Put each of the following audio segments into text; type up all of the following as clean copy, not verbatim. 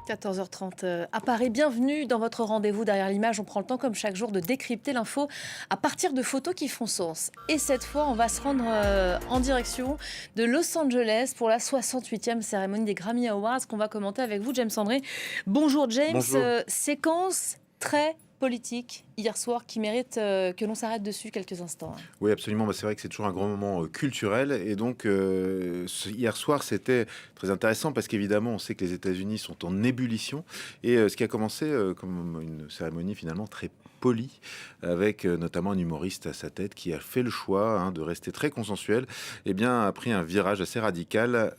14h30 à Paris. Bienvenue dans votre rendez-vous derrière l'image. On prend le temps, comme chaque jour, de décrypter l'info à partir de photos qui font sens. Et cette fois, on va se rendre en direction de Los Angeles pour la 68e cérémonie des Grammy Awards qu'on va commenter avec vous, James André. Bonjour James. Bonjour. Séquence très politique hier soir qui mérite que l'on s'arrête dessus quelques instants. Oui, absolument. C'est vrai que c'est toujours un grand moment culturel. Et donc, hier soir, c'était très intéressant parce qu'évidemment, on sait que les États-Unis sont en ébullition. Et ce qui a commencé comme une cérémonie finalement très polie, avec notamment un humoriste à sa tête qui a fait le choix de rester très consensuel, a pris un virage assez radical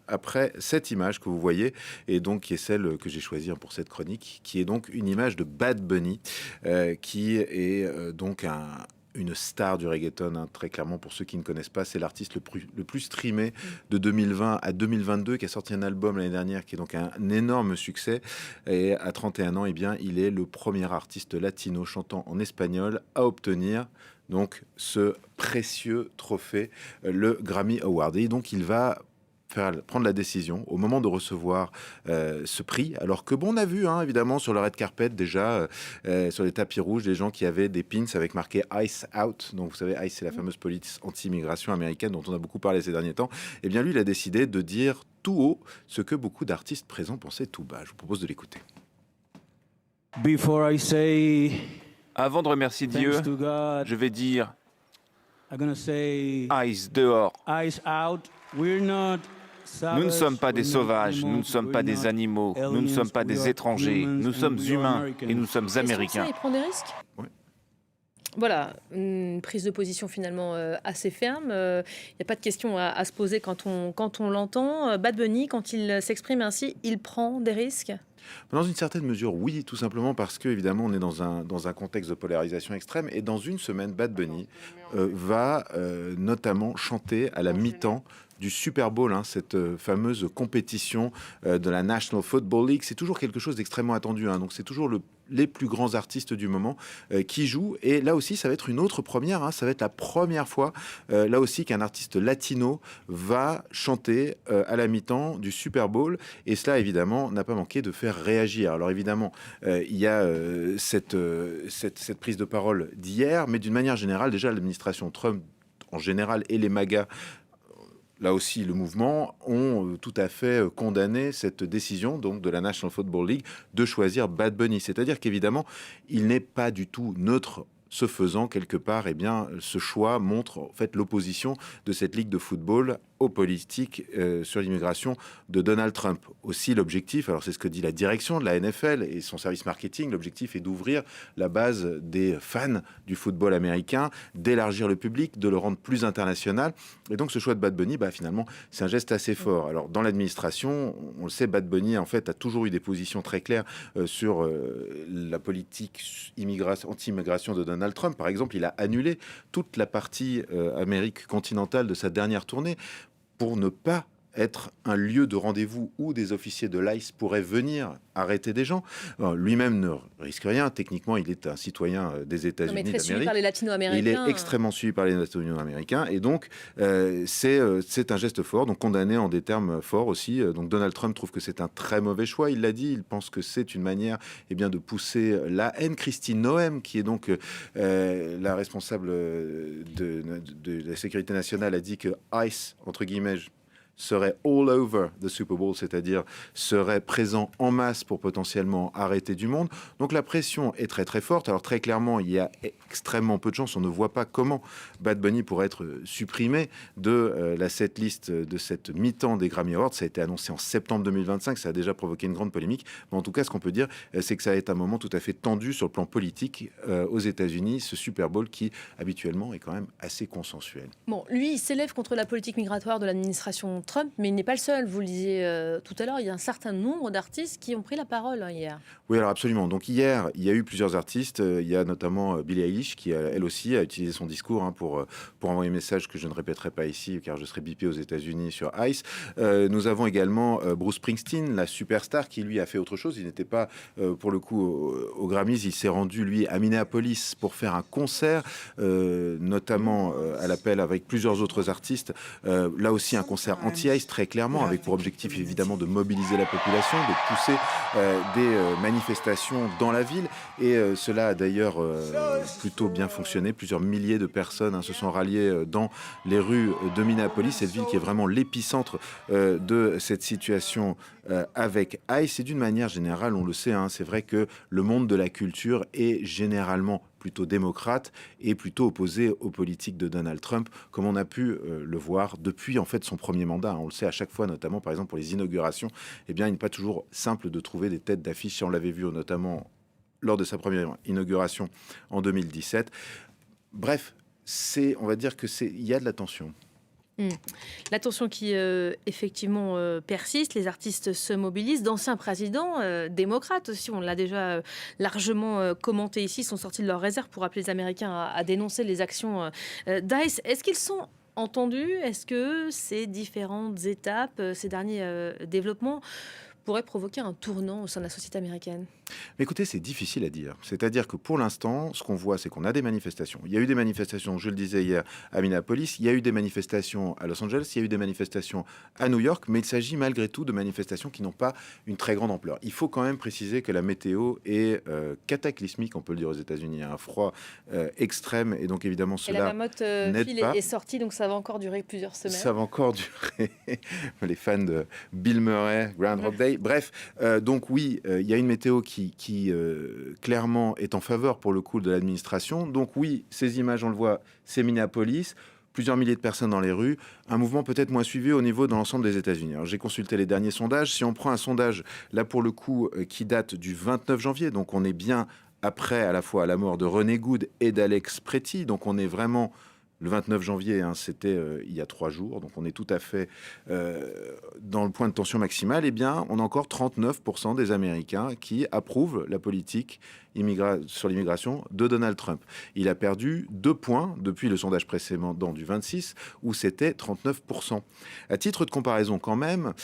après cette image que vous voyez, et donc qui est celle que j'ai choisie pour cette chronique, qui est donc une image de Bad Bunny, qui est donc une star du reggaeton, très clairement. Pour ceux qui ne connaissent pas, c'est l'artiste le plus streamé de 2020 à 2022, qui a sorti un album l'année dernière, qui est donc un énorme succès. Et à 31 ans, il est le premier artiste latino chantant en espagnol à obtenir donc ce précieux trophée, le Grammy Award. Et donc, il va prendre la décision au moment de recevoir ce prix, alors que on a vu évidemment sur le red carpet déjà sur les tapis rouges des gens qui avaient des pins avec marqué ICE Out. Donc vous savez, ICE, c'est la fameuse police anti-immigration américaine dont on a beaucoup parlé ces derniers temps. Et bien lui, il a décidé de dire tout haut ce que beaucoup d'artistes présents pensaient tout bas. Je vous propose de l'écouter. Avant de remercier Dieu, je vais dire ICE dehors. Nous ne sommes pas des sauvages, nous ne sommes pas des animaux, nous ne sommes pas des étrangers, nous sommes humains et nous sommes américains. Il prend des risques ? Oui. Voilà, une prise de position finalement assez ferme. Il n'y a pas de question à se poser quand on l'entend. Bad Bunny, quand il s'exprime ainsi, il prend des risques ? Dans une certaine mesure, oui, tout simplement parce que évidemment on est dans un contexte de polarisation extrême, et dans une semaine, Bad Bunny va notamment chanter à la mi-temps du Super Bowl, cette fameuse compétition de la National Football League. C'est toujours quelque chose d'extrêmement attendu, donc c'est toujours les plus grands artistes du moment qui jouent. Et là aussi, ça va être une autre première. Ça va être la première fois, là aussi, qu'un artiste latino va chanter à la mi-temps du Super Bowl. Et cela, évidemment, n'a pas manqué de faire réagir. Alors évidemment, il y a cette prise de parole d'hier, mais d'une manière générale, déjà, l'administration Trump, en général, et les MAGA, là aussi, le mouvement ont tout à fait condamné cette décision donc de la National Football League de choisir Bad Bunny. C'est-à-dire qu'évidemment, il n'est pas du tout neutre. Ce faisant, quelque part, ce choix montre en fait l'opposition de cette ligue de football aux politiques sur l'immigration de Donald Trump. Aussi, l'objectif, alors c'est ce que dit la direction de la NFL et son service marketing, l'objectif est d'ouvrir la base des fans du football américain, d'élargir le public, de le rendre plus international. Et donc, ce choix de Bad Bunny, finalement, c'est un geste assez fort. Alors, dans l'administration, on le sait, Bad Bunny, en fait, a toujours eu des positions très claires sur la politique anti-immigration de Donald Trump. Par exemple, il a annulé toute la partie Amérique continentale de sa dernière tournée pour ne pas être un lieu de rendez-vous où des officiers de l'ICE pourraient venir arrêter des gens. Alors, lui-même ne risque rien. Techniquement, il est un citoyen des États-Unis d'Amérique. Suivi par les latino-américains. Il est extrêmement suivi par les latino-américains. Et donc, c'est un geste fort, donc condamné en des termes forts aussi. Donc, Donald Trump trouve que c'est un très mauvais choix. Il l'a dit. Il pense que c'est une manière de pousser la haine. Christine Noem, qui est donc la responsable de la sécurité nationale, a dit que ICE, entre guillemets, serait all over the Super Bowl, c'est-à-dire serait présent en masse pour potentiellement arrêter du monde. Donc la pression est très très forte. Alors très clairement, il y a extrêmement peu de chances. On ne voit pas comment Bad Bunny pourrait être supprimé de la setlist de cette mi-temps des Grammy Awards. Ça a été annoncé en septembre 2025. Ça a déjà provoqué une grande polémique. Mais en tout cas, ce qu'on peut dire, c'est que ça a été un moment tout à fait tendu sur le plan politique aux États-Unis, ce Super Bowl qui habituellement est quand même assez consensuel. Bon, lui, il s'élève contre la politique migratoire de l'administration Trump, mais il n'est pas le seul. Vous le disiez tout à l'heure, il y a un certain nombre d'artistes qui ont pris la parole hier. Oui, alors absolument. Donc hier, il y a eu plusieurs artistes. Il y a notamment Billie Eilish Eilish, qui elle aussi a utilisé son discours pour envoyer un message que je ne répéterai pas ici, car je serai bipé aux États-Unis sur ICE. Nous avons également Bruce Springsteen, la superstar, qui lui a fait autre chose. Il n'était pas, pour le coup, au Grammys. Il s'est rendu, lui, à Minneapolis pour faire un concert, notamment à l'appel avec plusieurs autres artistes. Là aussi, un concert anti-ICE, très clairement, avec pour objectif, évidemment, de mobiliser la population, de pousser des manifestations dans la ville. Et cela a d'ailleurs plutôt bien fonctionné. Plusieurs milliers de personnes se sont ralliées dans les rues de Minneapolis, cette ville qui est vraiment l'épicentre de cette situation avec ICE. Et d'une manière générale, on le sait, c'est vrai que le monde de la culture est généralement plutôt démocrate et plutôt opposé aux politiques de Donald Trump, comme on a pu le voir depuis en fait son premier mandat. On le sait à chaque fois, notamment par exemple pour les inaugurations, il n'est pas toujours simple de trouver des têtes d'affiche. On l'avait vu notamment lors de sa première inauguration en 2017. Bref, on va dire il y a de la tension. La tension qui, effectivement, persiste. Les artistes se mobilisent. D'anciens présidents, démocrates aussi, on l'a déjà largement commenté ici, sont sortis de leur réserve pour appeler les Américains à dénoncer les actions d'ICE. Est-ce qu'ils sont entendus? Est-ce que ces différentes étapes, ces derniers développements pourraient provoquer un tournant au sein de la société américaine? Mais écoutez, c'est difficile à dire. C'est-à-dire que pour l'instant, ce qu'on voit, c'est qu'on a des manifestations. Il y a eu des manifestations, je le disais hier, à Minneapolis. Il y a eu des manifestations à Los Angeles. Il y a eu des manifestations à New York. Mais il s'agit malgré tout de manifestations qui n'ont pas une très grande ampleur. Il faut quand même préciser que la météo est cataclysmique, on peut le dire aux États-Unis. Il y a un froid extrême. Et donc évidemment, cela et la marmotte est sortie, donc ça va encore durer plusieurs semaines. Ça va encore durer. Les fans de Bill Murray, Groundhog Day. Bref, donc oui, il y a une météo qui clairement est en faveur pour le coup de l'administration. Donc oui, ces images, on le voit, c'est Minneapolis, plusieurs milliers de personnes dans les rues, un mouvement peut-être moins suivi au niveau de l'ensemble des États-Unis. Alors j'ai consulté les derniers sondages. Si on prend un sondage, là pour le coup, qui date du 29 janvier, donc on est bien après à la fois la mort de René Good et d'Alex Pretty, donc on est vraiment... Le 29 janvier, c'était il y a 3 jours, donc on est tout à fait dans le point de tension maximale. Eh bien, on a encore 39% des Américains qui approuvent la politique sur l'immigration de Donald Trump. Il a perdu 2 points depuis le sondage précédent du 26, où c'était 39%. À titre de comparaison quand même,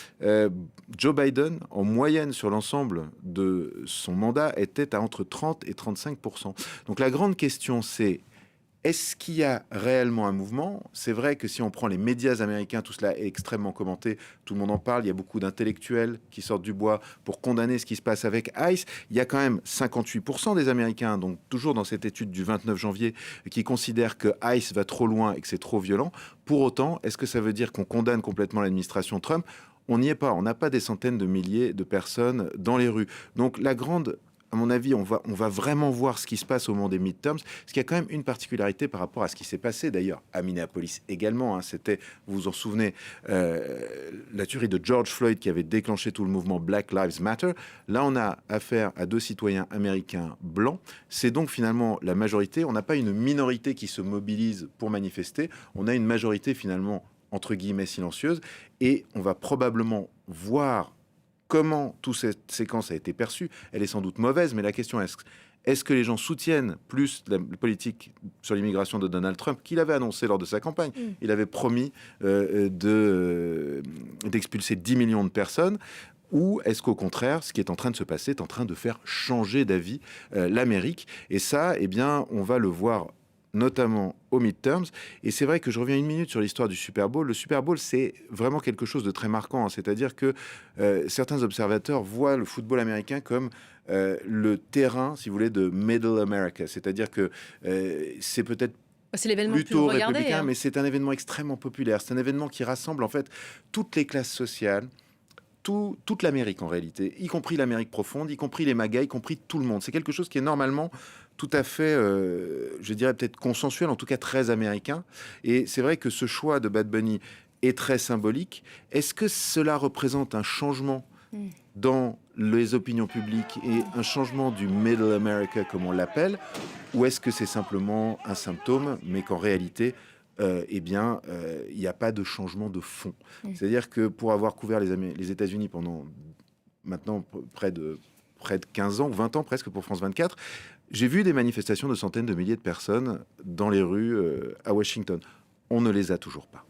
Joe Biden, en moyenne sur l'ensemble de son mandat, était à entre 30 et 35%. Donc la grande question, c'est: est-ce qu'il y a réellement un mouvement? C'est vrai que si on prend les médias américains, tout cela est extrêmement commenté, tout le monde en parle, il y a beaucoup d'intellectuels qui sortent du bois pour condamner ce qui se passe avec ICE. Il y a quand même 58% des Américains, donc toujours dans cette étude du 29 janvier, qui considèrent que ICE va trop loin et que c'est trop violent. Pour autant, est-ce que ça veut dire qu'on condamne complètement l'administration Trump? On n'y est pas, on n'a pas des centaines de milliers de personnes dans les rues. Donc à mon avis, on va vraiment voir ce qui se passe au moment des midterms. Parce qu'il y a quand même une particularité par rapport à ce qui s'est passé, d'ailleurs, à Minneapolis également. C'était, vous vous en souvenez, la tuerie de George Floyd qui avait déclenché tout le mouvement Black Lives Matter. Là, on a affaire à 2 citoyens américains blancs. C'est donc finalement la majorité. On n'a pas une minorité qui se mobilise pour manifester. On a une majorité finalement, entre guillemets, silencieuse. Et on va probablement voir comment toute cette séquence a été perçue. Elle est sans doute mauvaise, mais la question est-ce que les gens soutiennent plus la politique sur l'immigration de Donald Trump qu'il avait annoncé lors de sa campagne? Il avait promis d'expulser 10 millions de personnes. Ou est-ce qu'au contraire, ce qui est en train de se passer est en train de faire changer d'avis l'Amérique? Et ça, eh bien, on va le voir notamment aux midterms. Et c'est vrai que je reviens 1 minute sur l'histoire du Super Bowl. Le Super Bowl, c'est vraiment quelque chose de très marquant. C'est-à-dire que certains observateurs voient le football américain comme le terrain, si vous voulez, de Middle America. C'est-à-dire que c'est peut-être c'est l'événement plutôt le plus regardé, républicain, mais c'est un événement extrêmement populaire. C'est un événement qui rassemble en fait toutes les classes sociales, toute l'Amérique en réalité, y compris l'Amérique profonde, y compris les MAGA, y compris tout le monde. C'est quelque chose qui est normalement tout à fait, je dirais peut-être consensuel, en tout cas très américain. Et c'est vrai que ce choix de Bad Bunny est très symbolique. Est-ce que cela représente un changement dans les opinions publiques et un changement du Middle America, comme on l'appelle, ou est-ce que c'est simplement un symptôme, mais qu'en réalité, il n'y a pas de changement de fond. C'est-à-dire que pour avoir couvert les États-Unis pendant maintenant près de près de 15 ans ou 20 ans presque pour France 24, j'ai vu des manifestations de centaines de milliers de personnes dans les rues à Washington. On ne les a toujours pas.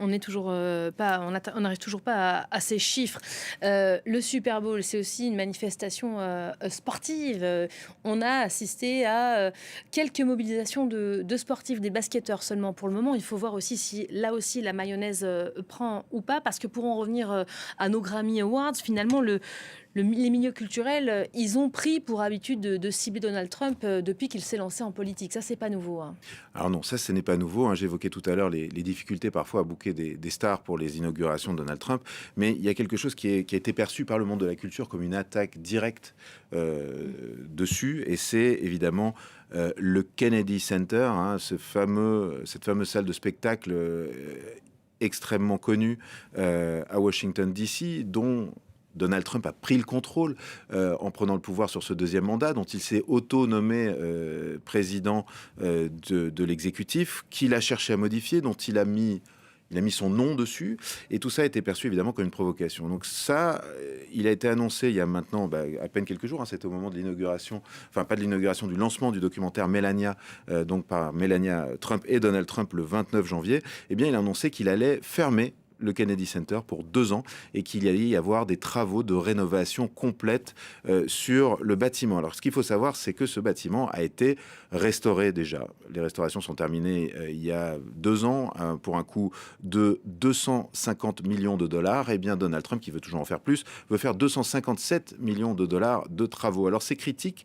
On n'est toujours pas, on n'arrive toujours pas à ces chiffres. Le Super Bowl, c'est aussi une manifestation sportive. On a assisté à quelques mobilisations de sportifs, des basketteurs seulement pour le moment. Il faut voir aussi si là aussi la mayonnaise prend ou pas, parce que pour en revenir à nos Grammy Awards, finalement les milieux culturels, ils ont pris pour habitude de cibler Donald Trump depuis qu'il s'est lancé en politique. Ça, c'est pas nouveau. Alors non, ça, ce n'est pas nouveau. J'évoquais tout à l'heure les difficultés parfois à booker des stars pour les inaugurations de Donald Trump. Mais il y a quelque chose qui a été perçu par le monde de la culture comme une attaque directe dessus. Et c'est évidemment le Kennedy Center, cette fameuse salle de spectacle extrêmement connue à Washington, D.C., dont Donald Trump a pris le contrôle en prenant le pouvoir sur ce deuxième mandat, dont il s'est auto-nommé président de l'exécutif, qu'il a cherché à modifier, dont il a mis son nom dessus, et tout ça a été perçu évidemment comme une provocation. Donc ça, il a été annoncé il y a maintenant à peine quelques jours, c'était au moment de l'inauguration, enfin pas de l'inauguration, du lancement du documentaire Melania, donc par Melania Trump et Donald Trump le 29 janvier, eh bien il a annoncé qu'il allait fermer le Kennedy Center pour 2 ans et qu'il allait y avoir des travaux de rénovation complète sur le bâtiment. Alors, ce qu'il faut savoir, c'est que ce bâtiment a été restauré déjà. Les restaurations sont terminées il y a 2 ans pour un coût de 250 millions de dollars. Et bien, Donald Trump, qui veut toujours en faire plus, veut faire 257 millions de dollars de travaux. Alors, ces critiques,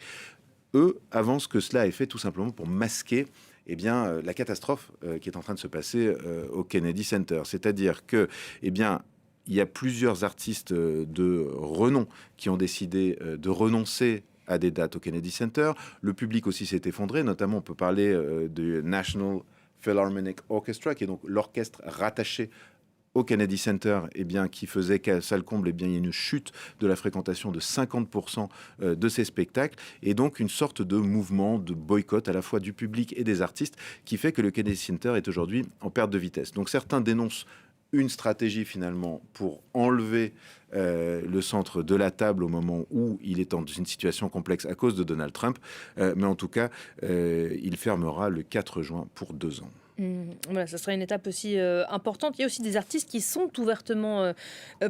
eux, avancent que cela est fait tout simplement pour masquer la catastrophe qui est en train de se passer au Kennedy Center. C'est-à-dire que, il y a plusieurs artistes de renom qui ont décidé de renoncer à des dates au Kennedy Center. Le public aussi s'est effondré. Notamment, on peut parler du National Philharmonic Orchestra, qui est donc l'orchestre rattaché au Kennedy Center, qui faisait qu'à salle comble, il y a une chute de la fréquentation de 50% de ces spectacles, et donc une sorte de mouvement de boycott à la fois du public et des artistes qui fait que le Kennedy Center est aujourd'hui en perte de vitesse. Donc certains dénoncent une stratégie finalement pour enlever le centre de la table au moment où il est dans une situation complexe à cause de Donald Trump, mais en tout cas, il fermera le 4 juin pour 2 ans. Voilà, ça sera une étape aussi importante. Il y a aussi des artistes qui sont ouvertement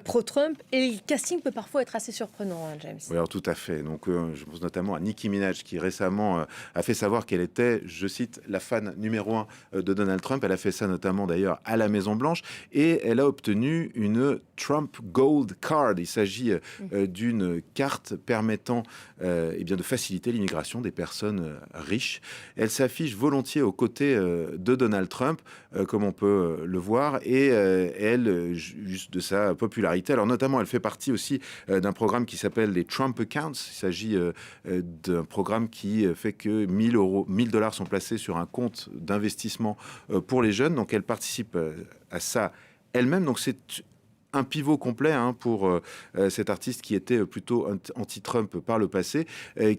pro-Trump et le casting peut parfois être assez surprenant, James. Oui, alors tout à fait. Donc, je pense notamment à Nicki Minaj qui récemment a fait savoir qu'elle était, je cite, la fan numéro 1 de Donald Trump. Elle a fait ça notamment d'ailleurs à la Maison-Blanche et elle a obtenu une Trump Gold Card. Il s'agit d'une carte permettant de faciliter l'immigration des personnes riches. Elle s'affiche volontiers aux côtés de Donald Trump, comme on peut le voir, et elle, juste de sa popularité. Alors notamment, elle fait partie aussi d'un programme qui s'appelle les Trump Accounts. Il s'agit d'un programme qui fait que 1000 dollars sont placés sur un compte d'investissement pour les jeunes. Donc elle participe à ça elle-même. Donc c'est un pivot complet pour cette artiste qui était plutôt anti-Trump par le passé,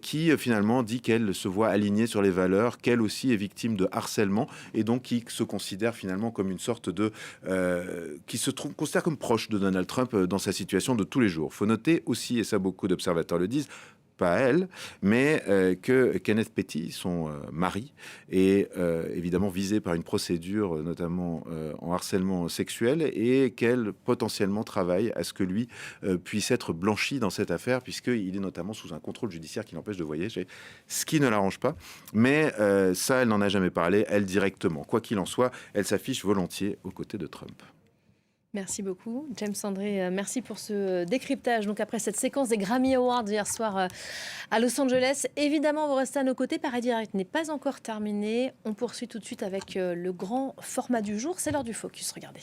qui finalement dit qu'elle se voit alignée sur les valeurs, qu'elle aussi est victime de harcèlement et donc qui se considère finalement comme une sorte de... qui se considère comme proche de Donald Trump dans sa situation de tous les jours. Il faut noter aussi, et ça beaucoup d'observateurs le disent, pas elle, mais que Kenneth Petty, son mari, est évidemment visé par une procédure, notamment en harcèlement sexuel, et qu'elle potentiellement travaille à ce que lui puisse être blanchi dans cette affaire, puisqu'il est notamment sous un contrôle judiciaire qui l'empêche de voyager, ce qui ne l'arrange pas. Mais ça, elle n'en a jamais parlé, elle directement. Quoi qu'il en soit, elle s'affiche volontiers aux côtés de Trump. Merci beaucoup, James André. Merci pour ce décryptage. Donc après cette séquence des Grammy Awards hier soir à Los Angeles, évidemment, vous restez à nos côtés. Paris Direct n'est pas encore terminé. On poursuit tout de suite avec le grand format du jour. C'est l'heure du focus. Regardez.